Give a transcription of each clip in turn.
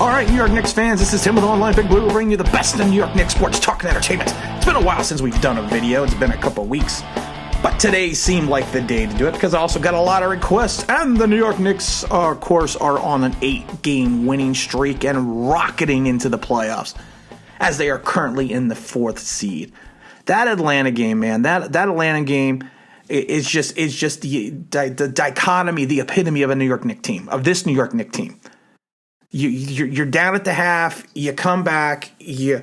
All right, New York Knicks fans, this is Tim with Online Big Blue, bringing you the best in New York Knicks sports talk and entertainment. It's been a while since we've done a video. It's been a couple weeks. But today seemed like the day to do it because I also got a lot of requests. And the New York Knicks, of course, are on an 8-game winning streak and rocketing into the playoffs as they are currently in the 4th seed. That Atlanta game, man, that Atlanta game is just the dichotomy, the epitome of a New York Knicks team, of this New York Knicks team. You're down at the half, you come back, a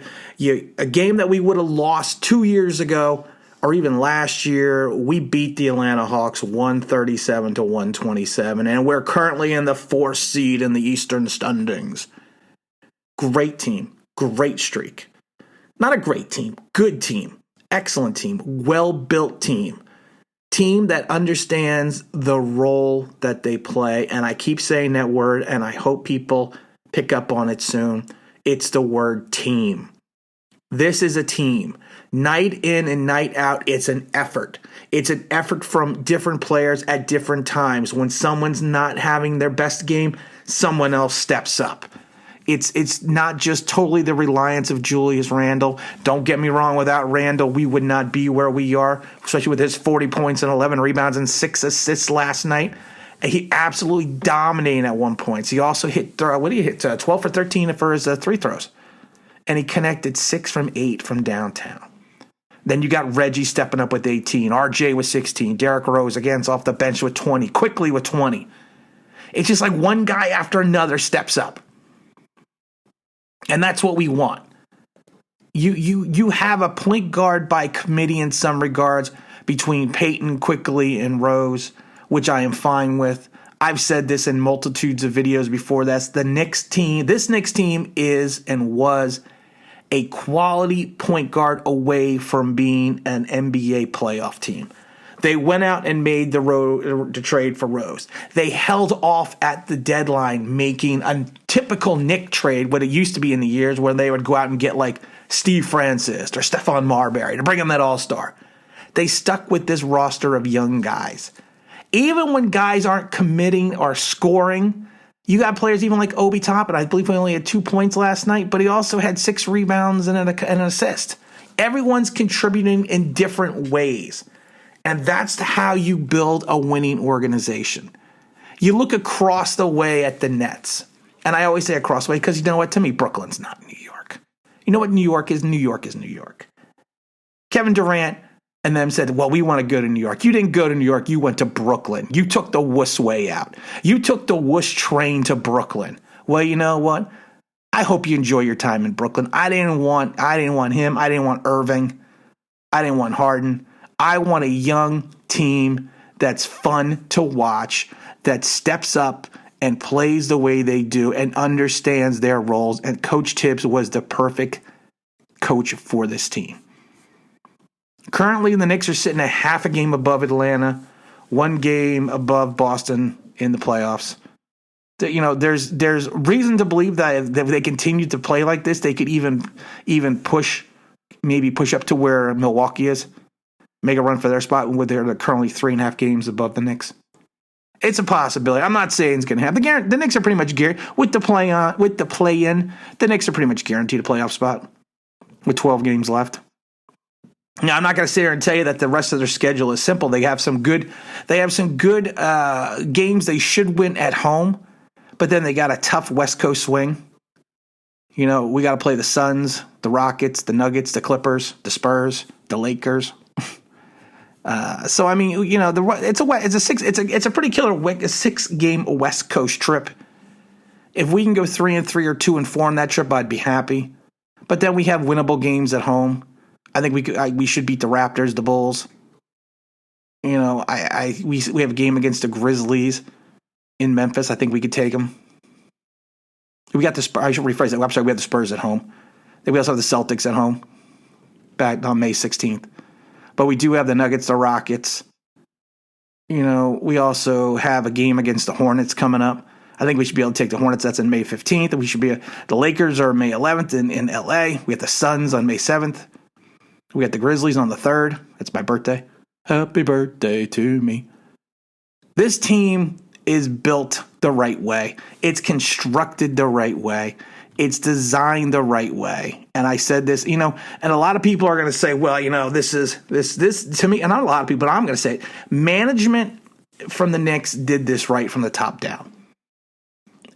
game that we would have lost 2 years ago or even last year, we beat the Atlanta Hawks 137-127, and we're currently in the 4th seed in the Eastern standings. Great team, great streak. Not a great team, good team, excellent team, well-built team. Team that understands the role that they play, and I keep saying that word, and I hope people pick up on it soon. It's the word team. This is a team. Night in and night out, it's an effort. It's an effort from different players at different times. When someone's not having their best game, someone else steps up. It's not just totally the reliance of Julius Randle. Don't get me wrong, without Randle, we would not be where we are, especially with his 40 points and 11 rebounds and 6 assists last night. He absolutely dominated at one point. So he also hit, 12 for 13 for his free throws. And he connected 6 from 8 from downtown. Then you got Reggie stepping up with 18. RJ with 16. Derrick Rose, again, off the bench with 20. Quickly with 20. It's just like one guy after another steps up. And that's what we want. You have a point guard by committee in some regards between Peyton, Quickly, and Rose, which I am fine with. I've said this in multitudes of videos before. This Knicks team is and was a quality point guard away from being an NBA playoff team. They went out and made the trade for Rose. They held off at the deadline making a typical Knick trade, what it used to be in the years where they would go out and get like Steve Francis or Stephon Marbury to bring them that all-star. They stuck with this roster of young guys. Even when guys aren't committing or scoring, you got players even like Obi Toppin. I believe he only had 2 points last night, but he also had 6 rebounds and an assist. Everyone's contributing in different ways. And that's how you build a winning organization. You look across the way at the Nets. And I always say across the way because you know what? To me, Brooklyn's not New York. You know what New York is? New York is New York. Kevin Durant and them said, well, we want to go to New York. You didn't go to New York. You went to Brooklyn. You took the wuss way out. You took the wuss train to Brooklyn. Well, you know what? I hope you enjoy your time in Brooklyn. I didn't want him. I didn't want Irving. I didn't want Harden. I want a young team that's fun to watch, that steps up and plays the way they do and understands their roles. And Coach Tibbs was the perfect coach for this team. Currently, the Knicks are sitting a half a game above Atlanta, 1 game above Boston in the playoffs. You know, there's reason to believe that if they continue to play like this, they could even push up to where Milwaukee is. Make a run for their spot when they're currently 3.5 games above the Knicks. It's a possibility. I'm not saying it's going to happen. The Knicks are pretty much guaranteed with the play-in. The Knicks are pretty much guaranteed a playoff spot with 12 games left. Now, I'm not going to sit here and tell you that the rest of their schedule is simple. They have some good games they should win at home, but then they got a tough West Coast swing. You know, we got to play the Suns, the Rockets, the Nuggets, the Clippers, the Spurs, the Lakers. So I mean, you know, it's a pretty killer 6-game West Coast trip. If we can go 3-3 or 2-4 on that trip, I'd be happy. But then we have winnable games at home. I think we should beat the Raptors, the Bulls. You know, we have a game against the Grizzlies in Memphis. I think we could take them. We got the Spurs. I should rephrase that. I'm sorry, we have the Spurs at home. Then we also have the Celtics at home back on May 16th. But we do have the Nuggets, the Rockets. You know, we also have a game against the Hornets coming up. I think we should be able to take the Hornets. That's in May 15th. And we should be the Lakers are May 11th in LA. We have the Suns on May 7th. We got the Grizzlies on the 3rd. That's my birthday. Happy birthday to me. This team is built the right way. It's constructed the right way. It's designed the right way. And I said this, and a lot of people are going to say, well, this to me, and not a lot of people, but I'm going to say it, management from the Knicks did this right from the top down.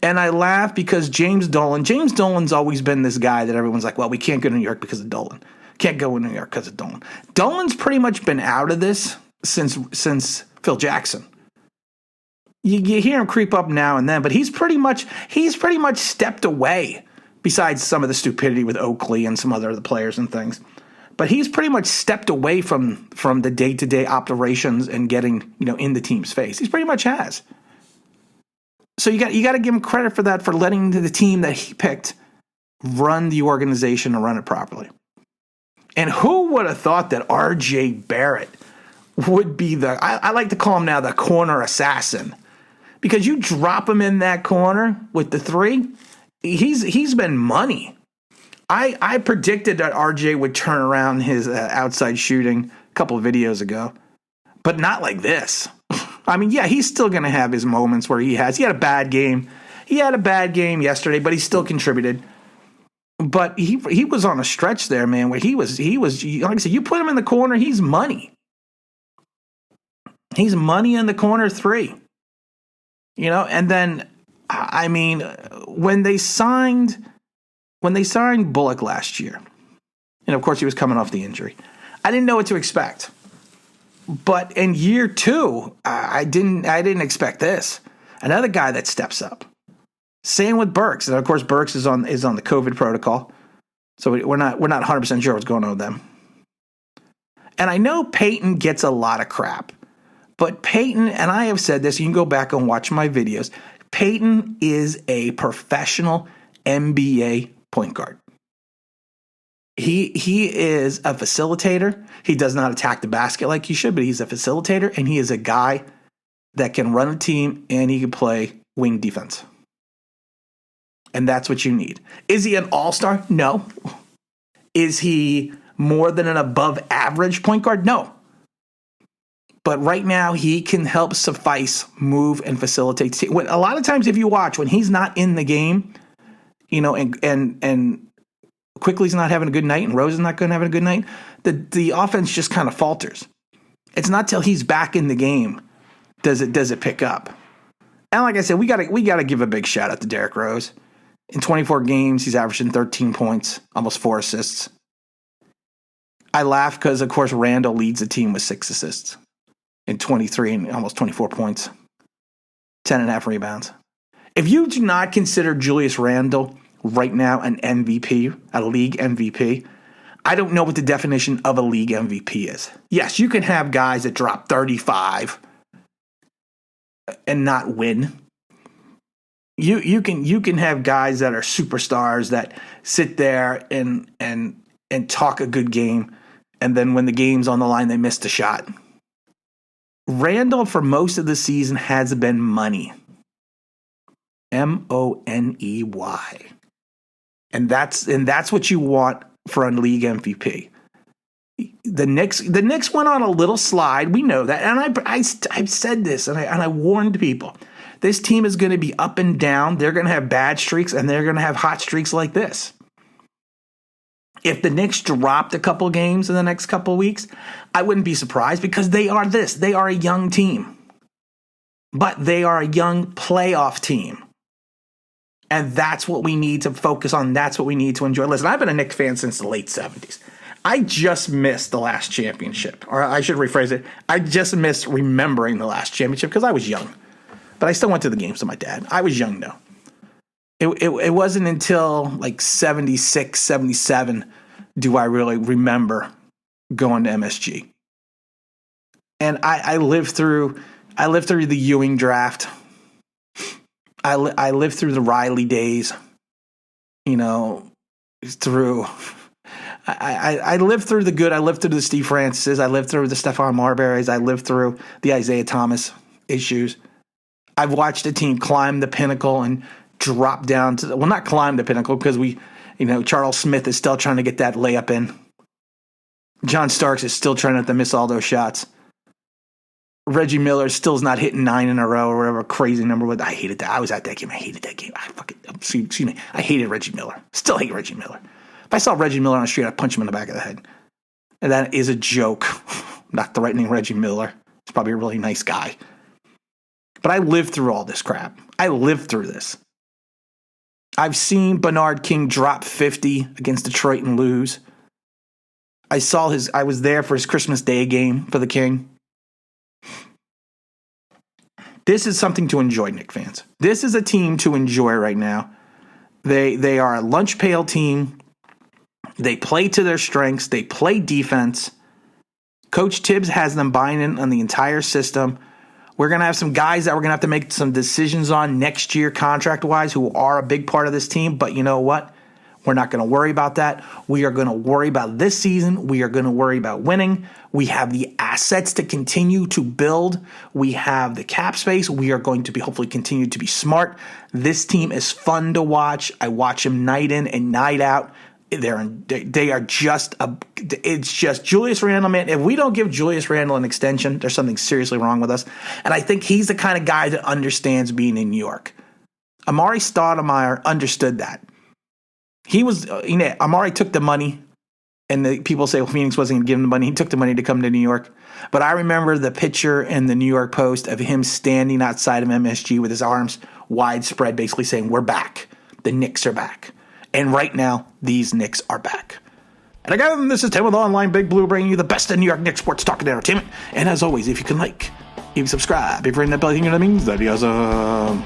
And I laugh because James Dolan's always been this guy that everyone's like, well, we can't go to New York because of Dolan. Can't go to New York because of Dolan. Dolan's pretty much been out of this since Phil Jackson. You hear him creep up now and then, but he's pretty much stepped away, besides some of the stupidity with Oakley and some other players and things. But he's pretty much stepped away from the day-to-day operations and getting, in the team's face. He pretty much has. So you got to give him credit for that, for letting the team that he picked run the organization and run it properly. And who would have thought that R.J. Barrett would be I like to call him now the corner assassin, because you drop him in that corner with the three, he's been money. I predicted that RJ would turn around his outside shooting a couple of videos ago, but not like this. I mean, yeah, he's still going to have his moments where he had a bad game. He had a bad game yesterday, but he still contributed. But he was on a stretch there, man, where he was like I said, you put him in the corner, he's money. He's money in the corner three. And then, I mean, when they signed Bullock last year, and of course he was coming off the injury, I didn't know what to expect. But in year two, I didn't expect this. Another guy that steps up. Same with Burks, and of course Burks is on the COVID protocol, so we're not 100% sure what's going on with them. And I know Peyton gets a lot of crap, but Peyton, and I have said this, you can go back and watch my videos. Peyton is a professional NBA point guard. He is a facilitator. He does not attack the basket like he should, but he's a facilitator, and he is a guy that can run a team and he can play wing defense. And that's what you need. Is he an all-star? No. Is he more than an above-average point guard? No. But right now, he can help suffice, move, and facilitate. A lot of times, if you watch, when he's not in the game, and Quickly's not having a good night, and Rose is not going to have a good night, the offense just kind of falters. It's not till he's back in the game does it pick up. And like I said, we got to give a big shout out to Derrick Rose. In 24 games, he's averaging 13 points, almost 4 assists. I laugh because, of course, Randall leads the team with 6 assists in 23 and almost 24 points, 10.5 rebounds. If you do not consider Julius Randle right now an MVP, a league MVP, I don't know what the definition of a league MVP is. Yes, you can have guys that drop 35 and not win. You can have guys that are superstars that sit there and talk a good game, and then when the game's on the line, they missed a shot. Randall, for most of the season, has been money. Money. And that's what you want for a league MVP. The Knicks went on a little slide. We know that, and I've said this, and I warned people. This team is going to be up and down. They're going to have bad streaks, and they're going to have hot streaks like this. If the Knicks dropped a couple games in the next couple weeks, I wouldn't be surprised, because they are this. They are a young team. But they are a young playoff team. And that's what we need to focus on. That's what we need to enjoy. Listen, I've been a Knicks fan since the late 70s. I just missed the last championship. Or I should rephrase it. I just missed remembering the last championship because I was young. But I still went to the games with my dad. I was young, though. It wasn't until like 76, 77 do I really remember going to MSG. And I lived through the Ewing draft. I lived through the Riley days. I lived through the good. I lived through the Steve Francis. I lived through the Stephon Marburys. I lived through the Isaiah Thomas issues. I've watched a team climb the pinnacle and drop down to not climb the pinnacle, because Charles Smith is still trying to get that layup in. John Starks is still trying not to miss all those shots. Reggie Miller still is not hitting 9 in a row or whatever crazy number was. I hated that. I was at that game. I hated that game. Excuse me. I hated Reggie Miller. Still hate Reggie Miller. If I saw Reggie Miller on the street, I'd punch him in the back of the head. And that is a joke. Not threatening Reggie Miller. He's probably a really nice guy. But I lived through all this crap. I lived through this. I've seen Bernard King drop 50 against Detroit and lose. I was there for his Christmas Day game for the King. This is something to enjoy, Knicks fans. This is a team to enjoy right now. They are a lunch pail team. They play to their strengths. They play defense. Coach Tibbs has them buying in on the entire system. We're going to have some guys that we're going to have to make some decisions on next year contract-wise who are a big part of this team. But you know what? We're not going to worry about that. We are going to worry about this season. We are going to worry about winning. We have the assets to continue to build. We have the cap space. We are going to be hopefully continue to be smart. This team is fun to watch. I watch them night in and night out. They are just it's just Julius Randle, man. If we don't give Julius Randle an extension, there's something seriously wrong with us. And I think he's the kind of guy that understands being in New York. Amari Stoudemire understood that. He was, Amari took the money, and the people say, well, Phoenix wasn't going to give him the money. He took the money to come to New York. But I remember the picture in the New York Post of him standing outside of MSG with his arms widespread, basically saying, we're back. The Knicks are back. And right now, these Knicks are back. And again, this is Tim with Online Big Blue, bringing you the best of New York Knicks sports talk and entertainment. And as always, if you can if you subscribe, if you're in that bell, you know what that means, that'd be awesome.